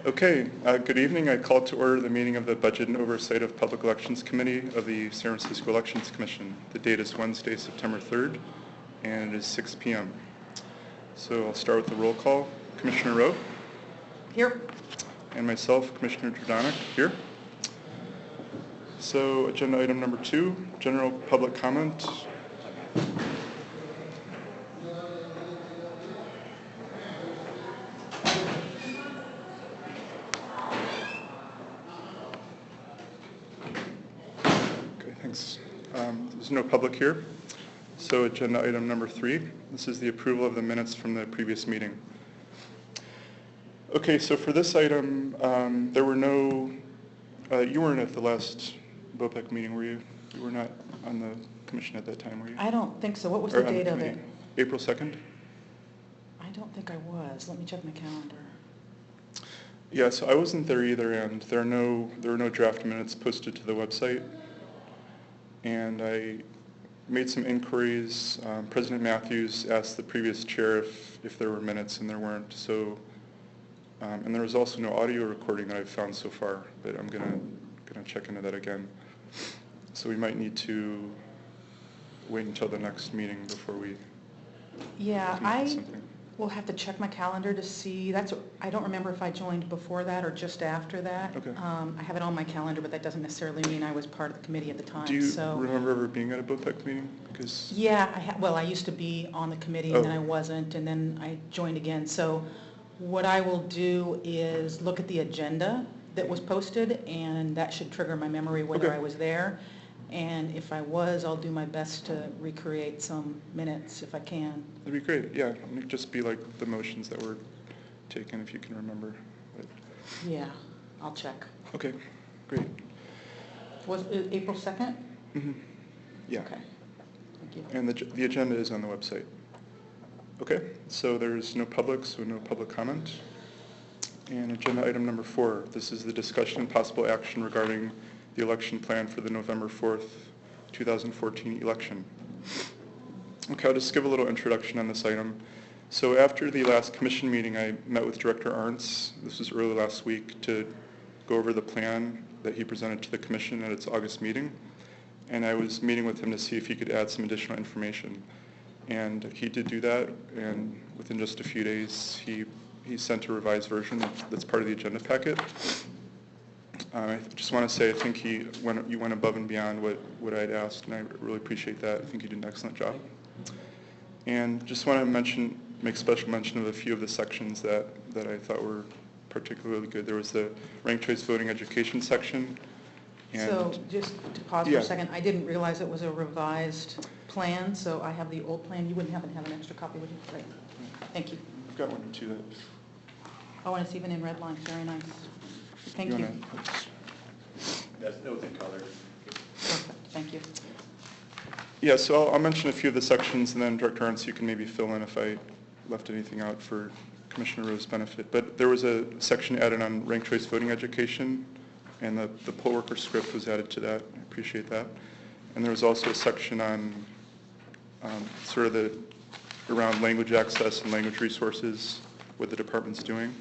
Okay, good evening. I call to order the meeting of the Budget and Oversight of Public Elections Committee of the San Francisco Elections Commission. The date is Wednesday, September 3rd, and it is 6 p.m. So I'll start with the roll call. Commissioner Rowe? Here. And myself, Commissioner Dradanek, here. So agenda item number 2, general public comment. Thanks. There's no public here. So agenda item number 3, this is the approval of the minutes from the previous meeting. Okay, so for this item, there were no, you weren't at the last BOPEC meeting, were you? You were not on the commission at that time, were you? I don't think so. What was the date of it? April 2nd? I don't think I was. Let me check my calendar. Yeah, so I wasn't there either, and there were no draft minutes posted to the website. And I made some inquiries. President Matthews asked the previous chair if there were minutes, and there weren't. So, and there was also no audio recording that I've found so far, but I'm gonna check into that again. So we might need to wait until the next meeting before we. Yeah, I will have to check my calendar to see. I don't remember if I joined before that or just after that. Okay. I have it on my calendar, but that doesn't necessarily mean I was part of the committee at the time. Do you remember ever being at a BOPEC meeting? Because yeah, I used to be on the committee, and then I wasn't, and then I joined again. So what I will do is look at the agenda that was posted, and that should trigger my memory whether I was there. And if I was, I'll do my best to recreate some minutes if I can. That'd be great. Yeah, it would just be like the motions that were taken, if you can remember. But yeah, I'll check. Okay, great. Was it April 2nd? Mm-hmm. Yeah. Okay, thank you. And the agenda is on the website. Okay, so there's no public, so no public comment. And agenda item number 4, this is the discussion and possible action regarding the election plan for the November 4th, 2014 election. Okay, I'll just give a little introduction on this item. So after the last commission meeting, I met with Director Arntz, this was early last week, to go over the plan that he presented to the commission at its August meeting. And I was meeting with him to see if he could add some additional information. And he did do that, and within just a few days, he sent a revised version that's part of the agenda packet. I just want to say I think you went above and beyond what I'd asked, and I really appreciate that. I think you did an excellent job. And just want to make special mention of a few of the sections that I thought were particularly good. There was the ranked choice voting education section. And so just to pause for a second, I didn't realize it was a revised plan, so I have the old plan. You wouldn't happen to have an extra copy, would you? Great. Thank you. I've got one or two that. Oh, and it's even in red lines. Very nice. Thank you. That was in color. Perfect. Thank you. Yeah, so I'll mention a few of the sections, and then Director Arntz, you can maybe fill in if I left anything out for Commissioner Rowe's benefit. But there was a section added on ranked choice voting education, and the poll worker script was added to that. I appreciate that. And there was also a section on sort of around language access and language resources, what the department's doing.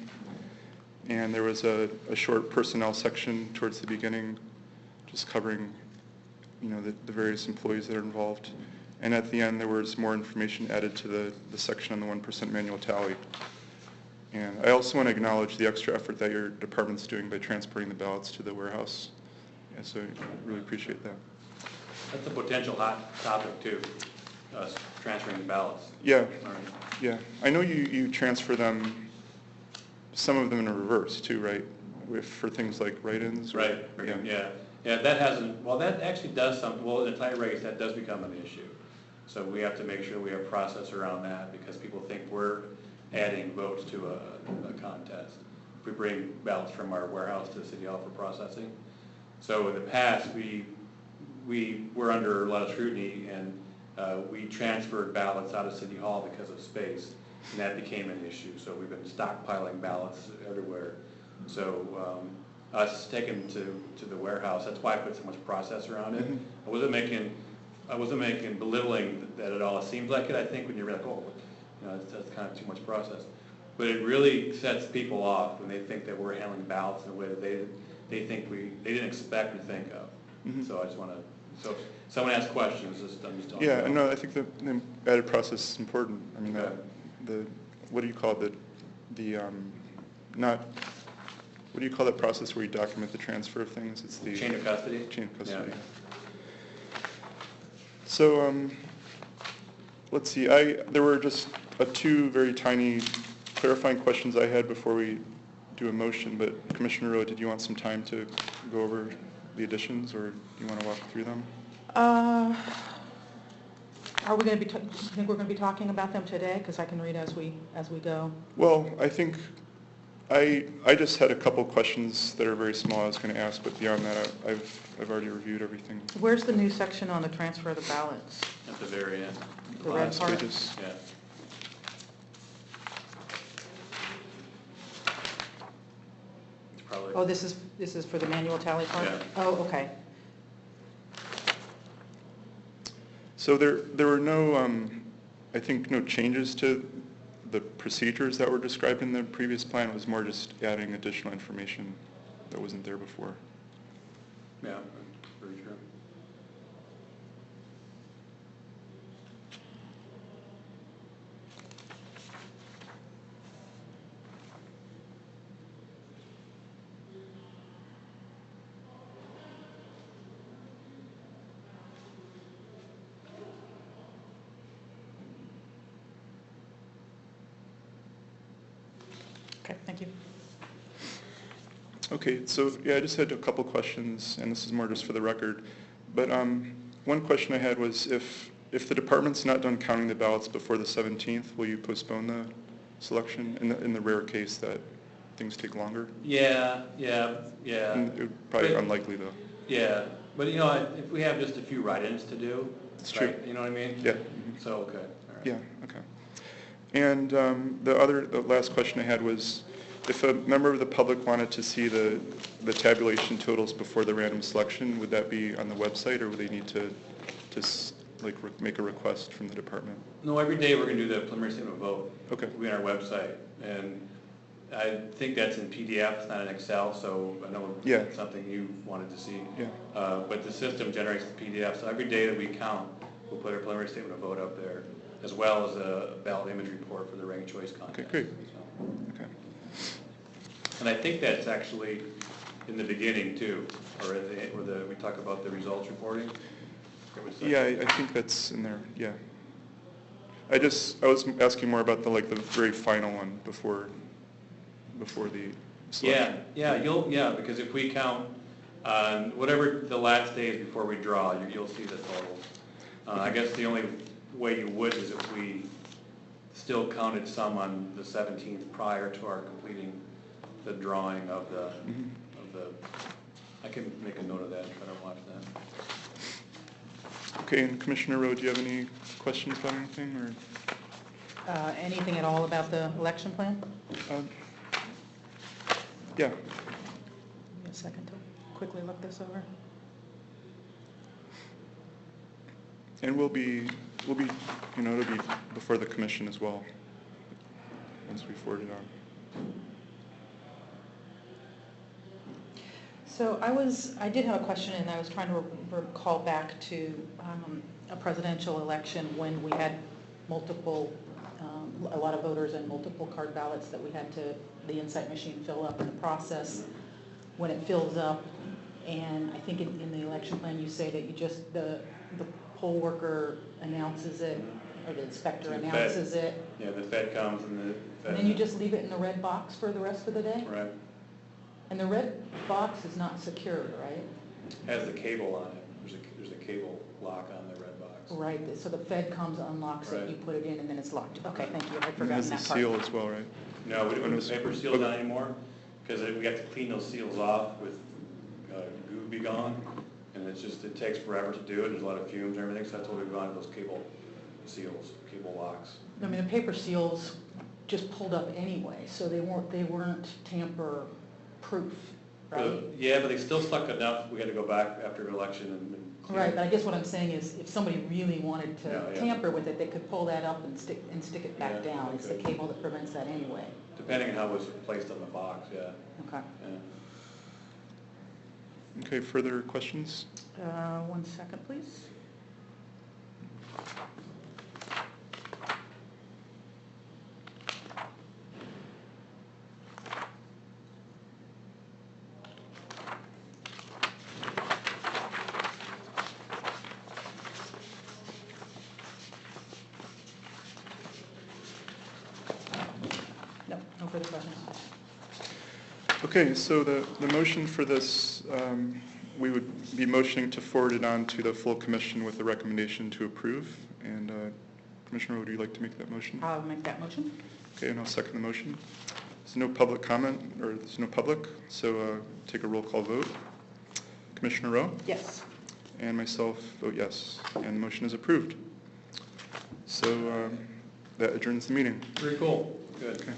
And there was a short personnel section towards the beginning, just covering, the various employees that are involved. And at the end, there was more information added to the section on the 1% manual tally. And I also want to acknowledge the extra effort that your department's doing by transporting the ballots to the warehouse. And so I really appreciate that. That's a potential hot topic too, transferring the ballots. Yeah, yeah. I know you transfer them, some of them in reverse too, right? For things like write-ins? Right, yeah. Yeah, that hasn't, well, that actually does something, well, in the tie race, that does become an issue. So we have to make sure we have process around that, because people think we're adding votes to a contest. If we bring ballots from our warehouse to the City Hall for processing. So in the past, we were under a lot of scrutiny, and we transferred ballots out of City Hall because of space, and that became an issue. So we've been stockpiling ballots everywhere. So us taking to the warehouse, that's why I put so much process around it. Mm-hmm. I wasn't making belittling that at all. It seems like it, I think, when you're like, oh, that's kind of too much process. But it really sets people off when they think that we're handling ballots in a way that they didn't expect or think of. So I just want to, so if someone asks questions, I'm just telling you. Yeah, no, I think the added process is important. I mean, Okay. what do you call it? Not, what do you call that process where you document the transfer of things? It's the Chain of custody? Chain of custody. Yeah. So, let's see, there were just two very tiny clarifying questions I had before we do a motion, but Commissioner Rowe, did you want some time to go over the additions, or do you want to walk through them? Are we going to be, do you think we're going to be talking about them today? Because I can read as we go. Well, I think, I just had a couple questions that are very small I was going to ask, but beyond that, I've already reviewed everything. Where's the new section on the transfer of the ballots? At the very end. The red Last part? pages. Yeah. It's probably. Oh, this is for the manual tally part? Yeah. Oh, okay. So there were no, I think, no changes to the procedures that were described in the previous plan. It was more just adding additional information that wasn't there before. Yeah, very true. Okay, thank you. Okay, so yeah, I just had a couple questions, and this is more just for the record. But one question I had was, if the department's not done counting the ballots before the 17th, will you postpone the selection in the rare case that things take longer? Yeah. And it would probably But- unlikely though. Yeah, but if we have just a few write-ins to do, It's true. right, you know what I mean? Yeah. So, okay, all right. Yeah, okay. And the last question I had was, if a member of the public wanted to see the tabulation totals before the random selection, would that be on the website, or would they need to make a request from the department? No, every day we're gonna do the preliminary statement of vote. Okay. It'll be on our website, and I think that's in PDF, it's not in Excel, so I know Yeah. it's something you wanted to see. Yeah. But the system generates the PDF, so every day that we count, we'll put our preliminary statement of vote up there, as well as a ballot image report for the ranked choice contest. Okay, great. So. Okay. And I think that's actually in the beginning too, or at the end, where we talk about the results reporting. Yeah, I think that's in there, yeah. I was asking more about the very final one before the selection. Yeah, because if we count on whatever the last day is before we draw, you'll see the totals. I guess the only way you would is if we still counted some on the 17th prior to our completing the drawing of the, I can make a note of that if I don't watch that. Okay, and Commissioner Rowe, do you have any questions about anything, or? Anything at all about the election plan? Yeah. Give me a second to quickly look this over. And it'll be, it'll be before the commission as well, once we forward it on. So I did have a question, and I was trying to recall back to a presidential election when we had multiple, a lot of voters and multiple card ballots that we had the Insight machine fill up in the process. When it fills up, and I think in the election plan you say that you just, the poll worker announces it, or the inspector announces it. Yeah, the Fed comes and And then you just leave it in the red box for the rest of the day? Right. And the red box is not secured, right? Has the cable on it. There's a cable lock on the red box. Right, so the Fed comes, unlocks it, Right. you put it in, and then it's locked. Okay, thank you, I'd And it forgotten has the that part. seal as well, right? No, we don't Oh, put no, paper seals okay. on anymore, because we have to clean those seals off with goo be gone, and it takes forever to do it, there's a lot of fumes and everything, so that's why we've gone to those cable seals, cable locks. I mean, the paper seals just pulled up anyway, so they weren't tamper-proof, right? Yeah, but they still stuck enough, we had to go back after the election and clean Right, it. but I guess what I'm saying is, if somebody really wanted Yeah, to yeah. tamper with it, they could pull that up and stick it back Yeah, down. It's the okay. cable that prevents that anyway. Depending on how it was placed on the box, yeah. Okay. Yeah. Okay, further questions? 1 second, please. No, no further questions. Okay, so the motion for this, we would be motioning to forward it on to the full commission with a recommendation to approve. And Commissioner, would you like to make that motion? I'll make that motion. Okay, and I'll second the motion. There's no public comment, or there's no public, so take a roll call vote. Commissioner Rowe? Yes. And myself vote yes, and the motion is approved. So that adjourns the meeting. Very cool, good. Okay.